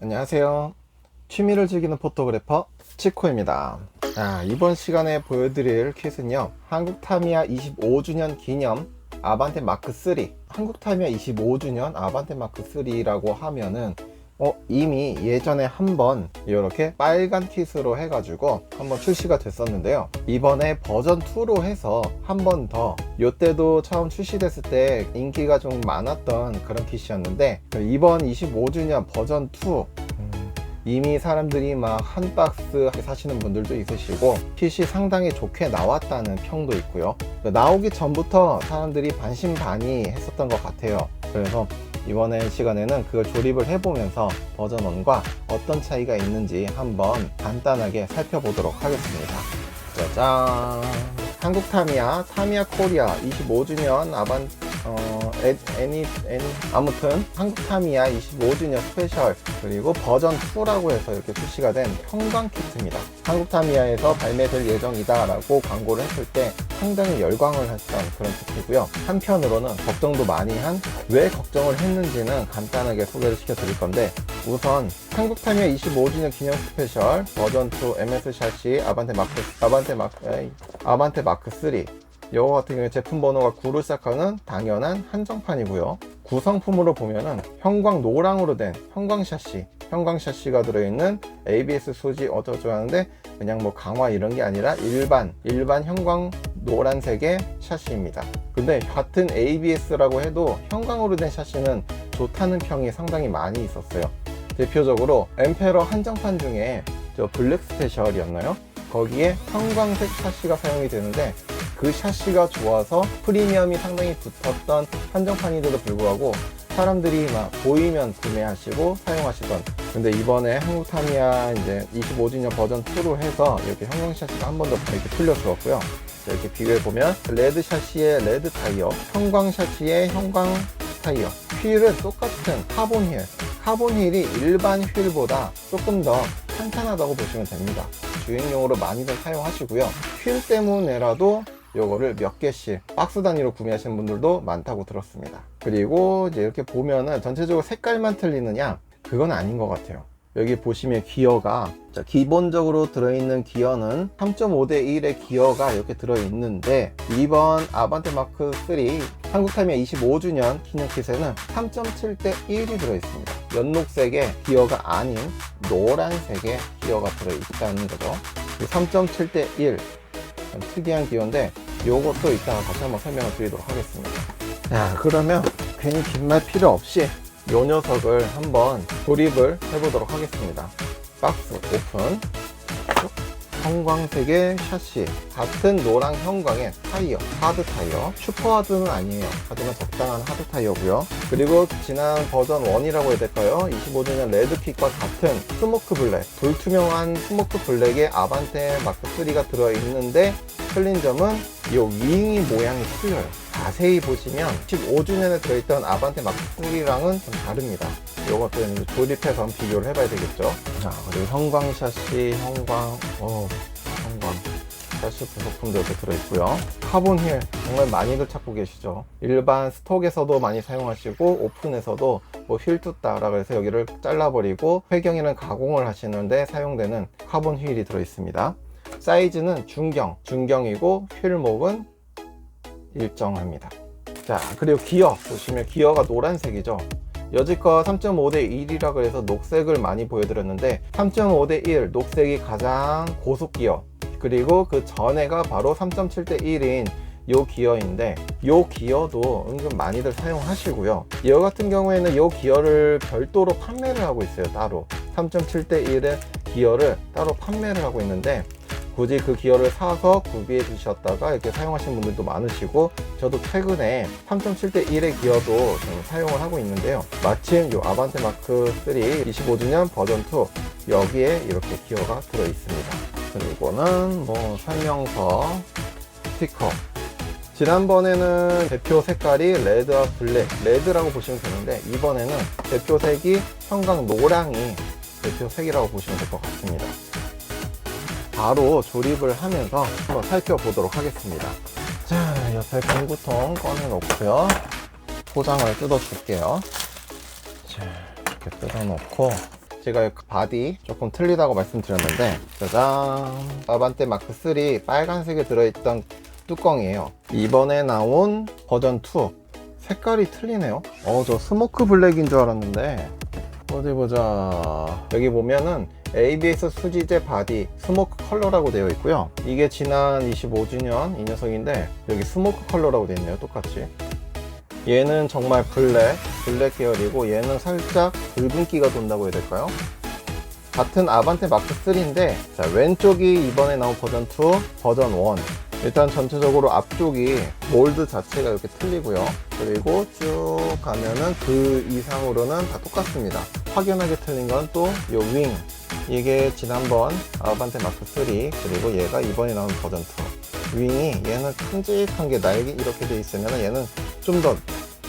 안녕하세요. 취미를 즐기는 포토그래퍼 치코입니다. 이번 시간에 보여드릴 킷은요, 한국 타미야 25주년 기념 아반떼 마크 3. 한국 타미야 25주년 아반떼 마크 3라고 하면은 이미 예전에 한번 이렇게 빨간 킷으로 해가지고 한번 출시가 됐었는데요. 이번에 버전 2로 해서 한 번 더, 이때도 처음 출시됐을 때 인기가 좀 많았던 그런 킷이었는데, 이번 25주년 버전 2 이미 사람들이 막 한 박스 사시는 분들도 있으시고, 킷이 상당히 좋게 나왔다는 평도 있고요. 나오기 전부터 사람들이 반신반의 했었던 것 같아요. 그래서 이번에 시간에는 그걸 조립을 해보면서 버전 1과 어떤 차이가 있는지 한번 간단하게 살펴보도록 하겠습니다. 짜잔! 한국 타미야 코리아 25주년 아무튼 한국 타미야 25주년 스페셜, 그리고 버전 2라고 해서 이렇게 출시가 된 형광 키트입니다. 한국 타미야에서 발매될 예정이다 라고 광고를 했을 때 상당히 열광을 했던 그런 키트고요. 한편으로는 걱정도 많이 한, 왜 걱정을 했는지는 간단하게 소개를 시켜 드릴 건데, 우선 한국 타미야 25주년 기념 스페셜 버전 2 MS 샤시 아반떼 마크 3, 이거 같은 경우에 제품 번호가 9로 시작하는 당연한 한정판이고요. 구성품으로 보면은 형광 노랑으로 된 형광 샤시가 들어있는 ABS 소지 어쩌고 하는데, 그냥 뭐 강화 이런 게 아니라 일반 형광 노란색의 샤시입니다. 근데 같은 ABS라고 해도 형광으로 된 샤시는 좋다는 평이 상당히 많이 있었어요. 대표적으로 엠페러 한정판 중에 저 블랙 스페셜이었나요? 거기에 형광색 샤시가 사용이 되는데, 그 샤시가 좋아서 프리미엄이 상당히 붙었던 한정판인데도 불구하고 사람들이 막 보이면 구매하시고 사용하시던, 근데 이번에 한국 타미야 이제 25주년 버전 2로 해서 이렇게 형광 샤시가 한 번 더 이렇게 풀려주었고요. 이렇게 비교해보면 레드 샤시의 레드 타이어, 형광 샤시의 형광 타이어, 휠은 똑같은 카본 휠이 일반 휠보다 조금 더 탄탄하다고 보시면 됩니다. 주행용으로 많이들 사용하시고요. 휠 때문에라도 요거를 몇 개씩 박스 단위로 구매하시는 분들도 많다고 들었습니다. 그리고 이제 이렇게 보면은 전체적으로 색깔만 틀리느냐? 그건 아닌 것 같아요. 여기 보시면 기어가, 기본적으로 들어있는 기어는 3.5대 1의 기어가 이렇게 들어있는데, 이번 아반떼 마크 3 한국 타미야 25주년 기념 킷에는 3.7대 1이 들어있습니다. 연녹색의 기어가 아닌 노란색의 기어가 들어있다는 거죠. 3.7대 1, 특이한 기어인데 요것도 이따가 다시 한번 설명을 드리도록 하겠습니다. 자, 그러면 괜히 긴 말 필요 없이 요 녀석을 한번 조립을 해보도록 하겠습니다. 박스 오픈. 형광색의 샤시, 같은 노랑 형광의 타이어, 하드 타이어, 슈퍼 하드는 아니에요. 하지만 적당한 하드 타이어고요. 그리고 지난 버전 1이라고 해야 될까요? 25주년 레드킷과 같은 스모크 블랙, 불투명한 스모크 블랙의 아반떼 마크 3가 들어있는데, 틀린 점은 이 윙이 모양이 틀려요. 자세히 보시면 15주년에 들어있던 아반떼 마크 3랑은 좀 다릅니다. 이것도 이제 조립해서 비교를 해봐야 되겠죠. 자, 그리고 형광 샤시, 형광 샤시 부속품도 이렇게 들어있고요. 카본 휠 정말 많이들 찾고 계시죠. 일반 스톡에서도 많이 사용하시고, 오픈에서도 뭐 휠 tus다라고 해서 여기를 잘라버리고 회경이랑 가공을 하시는데 사용되는 카본 휠이 들어있습니다. 사이즈는 중경이고 휠목은 일정합니다. 자, 그리고 기어 보시면 기어가 노란색이죠. 여지껏 3.5대 1이라고 해서 녹색을 많이 보여드렸는데, 3.5대 1 녹색이 가장 고속 기어, 그리고 그 전에가 바로 3.7대 1인 요 기어인데, 요 기어도 은근 많이들 사용하시고요. 이 같은 경우에는 요 기어를 별도로 판매를 하고 있어요. 따로 3.7대 1의 기어를 따로 판매를 하고 있는데, 굳이 그 기어를 사서 구비해 주셨다가 이렇게 사용하시는 분들도 많으시고, 저도 최근에 3.7대 1의 기어도 좀 사용을 하고 있는데요. 마침 이 아반떼 마크 3 25주년 버전 2 여기에 이렇게 기어가 들어 있습니다. 그리고는 뭐 설명서, 스티커. 지난번에는 대표 색깔이 레드와 블랙, 레드라고 보시면 되는데, 이번에는 대표 색이 형광 노랑이 대표 색이라고 보시면 될 것 같습니다. 바로 조립을 하면서 한번 살펴보도록 하겠습니다. 자, 옆에 공구통 꺼내 놓고요. 포장을 뜯어 줄게요. 자, 이렇게 뜯어 놓고, 제가 바디 조금 틀리다고 말씀드렸는데, 짜잔, 아반떼 마크 3 빨간색에 들어있던 뚜껑이에요. 이번에 나온 버전 2 색깔이 틀리네요. 저 스모크 블랙인 줄 알았는데, 어디 보자. 여기 보면은 ABS 수지제 바디 스모크 컬러라고 되어 있고요. 이게 지난 25주년 이 녀석인데, 여기 스모크 컬러라고 되어 있네요. 똑같이. 얘는 정말 블랙 계열이고, 얘는 살짝 붉은기가 돈다고 해야 될까요? 같은 아반떼 마크 3인데, 자, 왼쪽이 이번에 나온 버전 2, 버전 1. 일단 전체적으로 앞쪽이 몰드 자체가 이렇게 틀리고요. 그리고 쭉 가면은 그 이상으로는 다 똑같습니다. 확연하게 틀린 건 또 요 윙. 이게 지난번 아반떼 마크 3, 그리고 얘가 이번에 나온 버전 2. 윙이 얘는 큼직한 게 날개 이렇게 돼 있으면 얘는 좀 더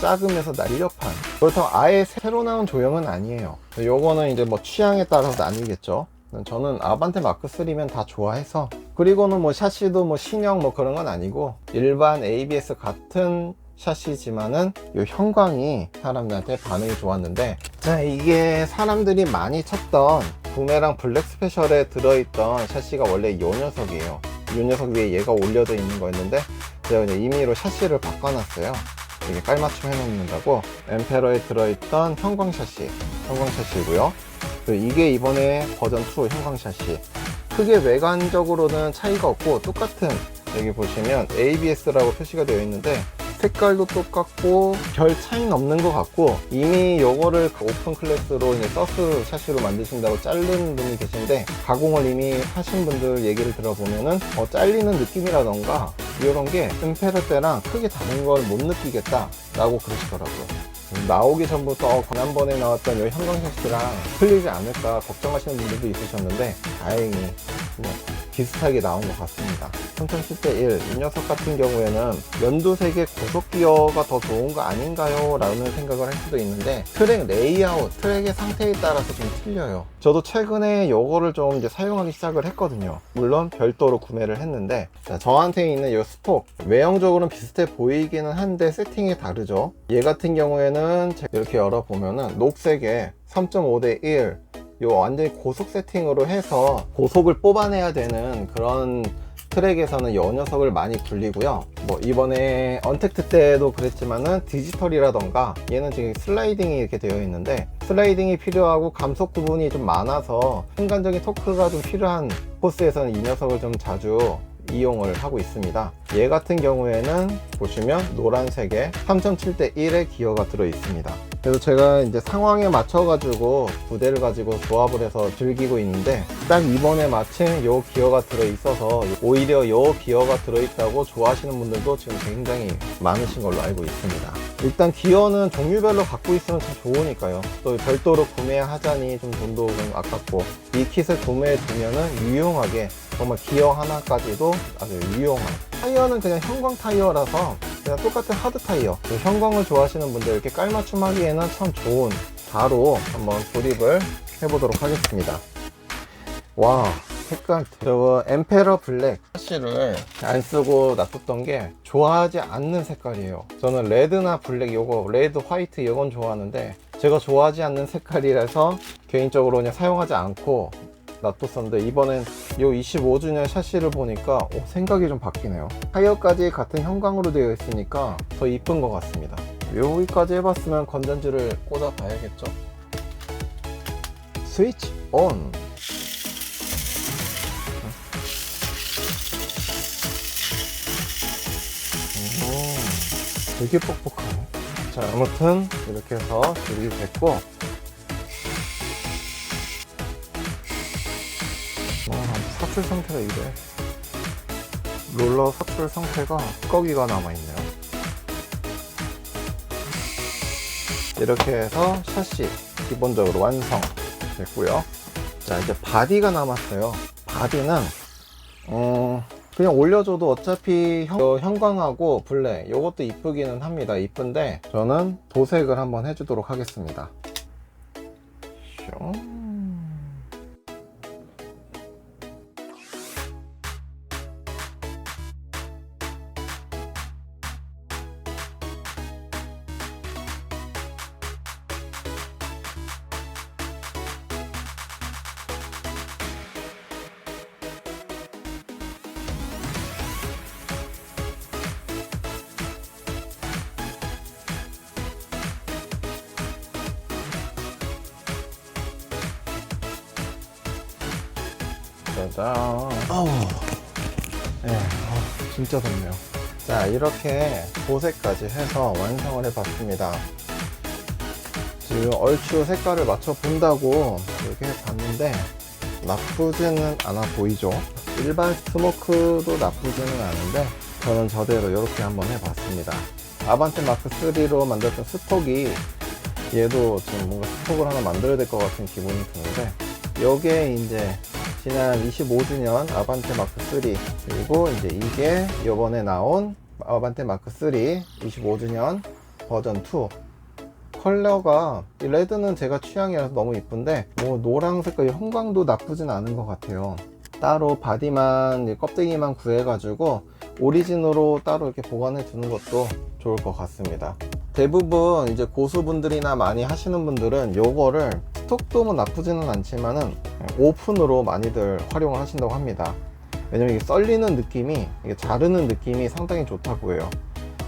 작으면서 날렵한, 그렇다고 아예 새로 나온 조형은 아니에요. 요거는 이제 뭐 취향에 따라서 나뉘겠죠. 저는 아반떼 마크 3면 다 좋아해서. 그리고는 뭐 샤시도 뭐 신형 뭐 그런 건 아니고 일반 ABS 같은 샤시지만은 요 형광이 사람들한테 반응이 좋았는데, 자, 이게 사람들이 많이 찾던 부메랑 블랙 스페셜에 들어있던 샤시가 원래 요 녀석이에요. 요 녀석 위에 얘가 올려져 있는 거였는데, 제가 이제 임의로 샤시를 바꿔놨어요. 이게 깔맞춤 해놓는다고. 엠페러에 들어있던 형광 샤시고요. 이게 이번에 버전 2 형광 샤시. 크게 외관적으로는 차이가 없고, 똑같은, 여기 보시면 ABS라고 표시가 되어 있는데 색깔도 똑같고 별 차이는 없는 것 같고, 이미 요거를 오픈 클래스로 이제 서스 샤시로 만드신다고 자른 분이 계신데, 가공을 이미 하신 분들 얘기를 들어보면은 잘리는 느낌이라던가 이런 게 엠페러 때랑 크게 다른 걸 못 느끼겠다 라고 그러시더라고요. 나오기 전부터 지난번에 나왔던 이 형광 샤시랑 틀리지 않을까 걱정하시는 분들도 있으셨는데, 다행히 비슷하게 나온 것 같습니다. 3070대1 이 녀석 같은 경우에는 연두색의 고속 기어가 더 좋은 거 아닌가요? 라는 생각을 할 수도 있는데, 트랙 레이아웃, 트랙의 상태에 따라서 좀 틀려요. 저도 최근에 요거를 좀 이제 사용하기 시작을 했거든요. 물론 별도로 구매를 했는데, 자, 저한테 있는 이 스폭 외형적으로는 비슷해 보이기는 한데 세팅이 다르죠. 얘 같은 경우에는 이렇게 열어보면은 녹색에 3.5대 1 요 완전히 고속 세팅으로 해서 고속을 뽑아내야 되는 그런 트랙에서는 요 녀석을 많이 굴리고요. 뭐 이번에 언택트 때도 그랬지만은 디지털이라던가 얘는 지금 슬라이딩이 이렇게 되어 있는데, 슬라이딩이 필요하고 감속 부분이 좀 많아서 순간적인 토크가 좀 필요한 코스에서는 이 녀석을 좀 자주 이용을 하고 있습니다. 얘 같은 경우에는 보시면 노란색에 3.7대 1의 기어가 들어 있습니다. 그래서 제가 이제 상황에 맞춰 가지고 두 대를 가지고 조합을 해서 즐기고 있는데, 딱 이번에 마침 요 기어가 들어 있어서 오히려 요 기어가 들어 있다고 좋아하시는 분들도 지금 굉장히 많으신 걸로 알고 있습니다. 일단 기어는 종류별로 갖고 있으면 참 좋으니까요. 또 별도로 구매하자니 좀 돈도 좀 아깝고, 이 킷을 구매해 두면은 유용하게 정말 기어 하나까지도 아주 유용한, 타이어는 그냥 형광 타이어라서 그냥 똑같은 하드 타이어, 형광을 좋아하시는 분들 이렇게 깔맞춤 하기에는 참 좋은, 바로 한번 조립을 해보도록 하겠습니다. 와, 색깔, 저거 엠페러 블랙 샤시를 안 쓰고 놔뒀던 게 좋아하지 않는 색깔이에요. 저는 레드나 블랙, 요거 레드 화이트 이건 좋아하는데, 제가 좋아하지 않는 색깔이라서 개인적으로 그냥 사용하지 않고 놔뒀었는데, 이번엔 요 25주년 샤시를 보니까 생각이 좀 바뀌네요. 타이어까지 같은 형광으로 되어 있으니까 더 이쁜 것 같습니다. 여기까지 해봤으면 건전지를 꽂아 봐야겠죠. 스위치 온. 되게 뻑뻑하네. 자, 아무튼 이렇게 해서 조립이 됐고, 사출 상태가 이래. 롤러 사출 상태가 찌꺼기가 남아있네요. 이렇게 해서 샤시 기본적으로 완성 됐고요. 자, 이제 바디가 남았어요. 바디는 그냥 올려줘도 어차피 형광하고 블랙 요것도 이쁘기는 합니다. 이쁜데 저는 도색을 한번 해주도록 하겠습니다. 슝. 짜잔. 아우. 네, 진짜 덥네요. 자, 이렇게 보색까지 해서 완성을 해봤습니다. 지금 얼추 색깔을 맞춰 본다고 이렇게 해봤는데 나쁘지는 않아 보이죠. 일반 스모크도 나쁘지는 않은데 저는 저대로 이렇게 한번 해봤습니다. 아반떼 마크 3로 만들었던 스톡이 얘도 지금 뭔가 스톡을 하나 만들어야 될 것 같은 기분이 드는데, 요게 이제 지난 25주년 아반떼 마크 3, 그리고 이제 이게 요번에 나온 아반떼 마크 3 25주년 버전 2. 컬러가 이 레드는 제가 취향이라서 너무 이쁜데 뭐 노랑 색깔 형광도 나쁘진 않은 것 같아요. 따로 바디만 껍데기만 구해가지고 오리진으로 따로 이렇게 보관해 두는 것도 좋을 것 같습니다. 대부분 이제 고수분들이나 많이 하시는 분들은 요거를 스톡도 뭐 나쁘지는 않지만은 오픈으로 많이들 활용을 하신다고 합니다. 왜냐면 이게 썰리는 느낌이, 이게 자르는 느낌이 상당히 좋다고 해요.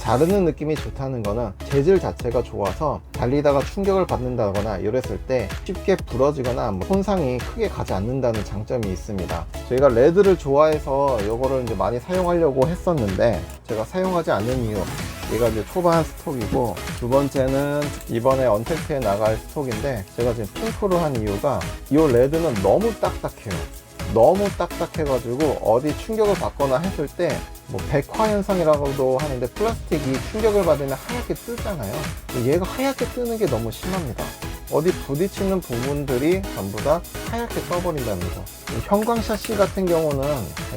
자르는 느낌이 좋다는 거는 재질 자체가 좋아서 달리다가 충격을 받는다거나 이랬을 때 쉽게 부러지거나 뭐 손상이 크게 가지 않는다는 장점이 있습니다. 저희가 레드를 좋아해서 이거를 이제 많이 사용하려고 했었는데 제가 사용하지 않는 이유, 얘가 이제 초반 스톡이고, 두 번째는 이번에 언택트에 나갈 스톡인데 제가 지금 핑크로 한 이유가 이 레드는 너무 딱딱해요. 너무 딱딱해가지고 어디 충격을 받거나 했을 때 뭐 백화 현상이라고도 하는데, 플라스틱이 충격을 받으면 하얗게 뜨잖아요. 얘가 하얗게 뜨는 게 너무 심합니다. 어디 부딪히는 부분들이 전부 다 하얗게 떠버린다는 거. 형광 샤시 같은 경우는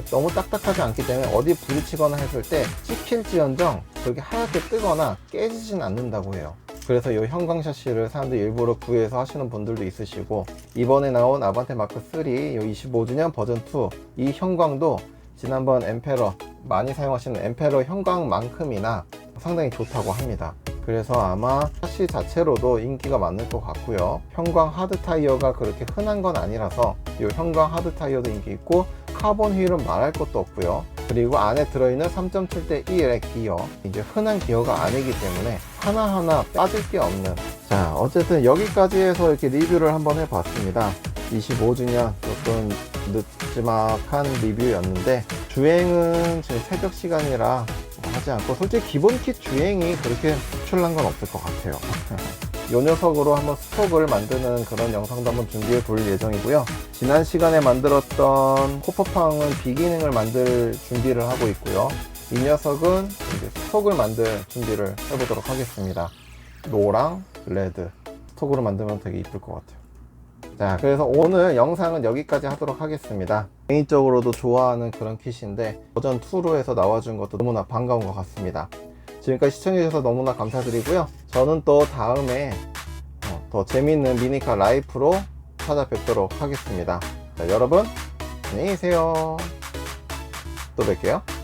너무 딱딱하지 않기 때문에 어디 부딪히거나 했을 때 찍힐지언정 그렇게 하얗게 뜨거나 깨지진 않는다고 해요. 그래서 이 형광 샤시를 사람들이 일부러 구해서 하시는 분들도 있으시고, 이번에 나온 아반떼 마크 3 25주년 버전 2, 이 형광도 지난번 엠페러 많이 사용하시는 엠페러 형광만큼이나 상당히 좋다고 합니다. 그래서 아마 샤시 자체로도 인기가 많을 것 같고요. 형광 하드 타이어가 그렇게 흔한 건 아니라서 이 형광 하드 타이어도 인기 있고, 카본 휠은 말할 것도 없고요. 그리고 안에 들어있는 3.7대 1의 기어, 이제 흔한 기어가 아니기 때문에 하나하나 빠질 게 없는. 자, 어쨌든 여기까지 해서 이렇게 리뷰를 한번 해봤습니다. 25주년 조금 늦지막한 리뷰였는데, 주행은 지금 새벽 시간이라 하지 않고, 솔직히 기본 킷 주행이 그렇게 특출난 건 없을 것 같아요. 이 녀석으로 한번 스톡을 만드는 그런 영상도 한번 준비해 볼 예정이고요. 지난 시간에 만들었던 호퍼팡은 비기능을 만들 준비를 하고 있고요. 이 녀석은 이제 스톡을 만들 준비를 해보도록 하겠습니다. 노랑, 레드 스톡으로 만들면 되게 이쁠 것 같아요. 자, 그래서 오늘 영상은 여기까지 하도록 하겠습니다. 개인적으로도 좋아하는 그런 킷인데 버전 2로 해서 나와준 것도 너무나 반가운 것 같습니다. 지금까지 시청해주셔서 너무나 감사드리고요. 저는 또 다음에 더 재밌는 미니카 라이프로 찾아뵙도록 하겠습니다. 자, 여러분 안녕히 계세요. 또 뵐게요.